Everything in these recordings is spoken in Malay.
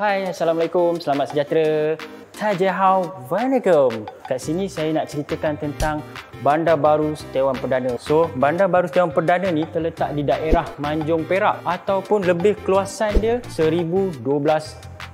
Hai, Assalamualaikum, selamat sejahtera. Assalamualaikum. Kat sini saya nak ceritakan tentang Bandar Baru Setiawan Perdana. So, Bandar Baru Setiawan Perdana ni terletak di daerah Manjung Perak ataupun lebih keluasan dia 1012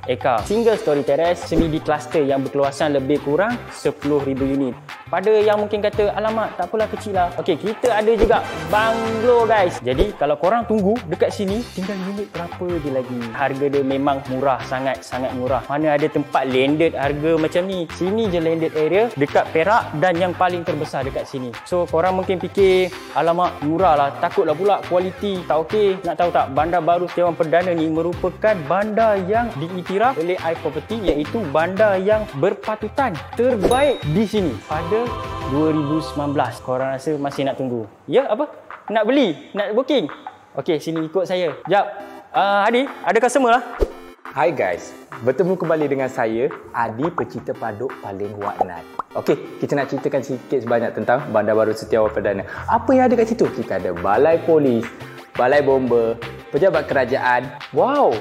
ekar. Single story terrace semi di kluster yang berkeluasan lebih kurang 10,000 unit. Pada yang mungkin kata, alamak, tak apalah, kecil lah. Okey, kita ada juga banglo guys. Jadi kalau korang tunggu dekat sini, tinggal unit berapa je lagi. Harga dia memang murah, sangat murah. Mana ada tempat landed harga macam ni. Sini je landed area dekat Perak dan yang paling terbesar dekat sini. So korang mungkin fikir, alamak, murah lah, takutlah pula kualiti tak okey. Nak tahu tak, Bandar Baru Setiawan Perdana ni merupakan bandar yang diiktiraf oleh iProperty, iaitu bandar yang berpatutan terbaik di sini pada 2019. Korang rasa masih nak tunggu? Ya, apa? Nak beli? Nak booking? Okey, sini ikut saya. Jap. Adi, ada customer lah. Hai guys, bertemu kembali dengan saya, Adi, pecinta paduk paling waknat. Okey, kita nak ceritakan sikit sebanyak tentang Bandar Baru Setiawan Perdana. Apa yang ada kat situ? Kita ada balai polis, balai bomba, pejabat kerajaan. Wow,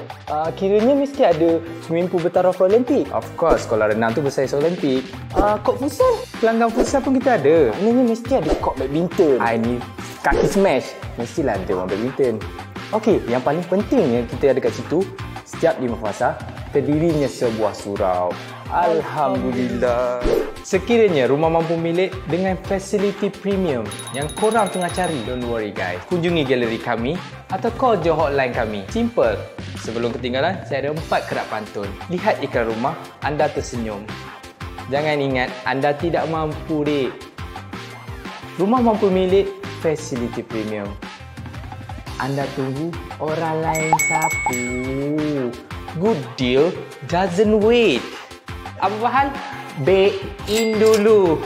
kiranya mesti ada swimming pool bertaraf Olimpik. Of course, kalau renang tu bersaiz Olimpik. Kort futsal, pelanggan futsal pun kita ada. Maknanya mesti ada kort badminton. Ini kaki smash, mestilah ada orang badminton. Okey, yang paling penting yang kita ada kat situ, setiap 5 fasa terdirinya sebuah surau. Alhamdulillah. Sekiranya rumah mampu milik dengan fasiliti premium yang korang tengah cari, don't worry guys, kunjungi galeri kami atau call je hotline kami. Simple. Sebelum ketinggalan, saya ada 4 kerap pantun. Lihat iklan rumah, anda tersenyum. Jangan ingat anda tidak mampu, dek. Rumah mampu milik fasiliti premium. Anda tunggu orang lain sapu. Good deal doesn't wait. Apa hal? Back in dulu.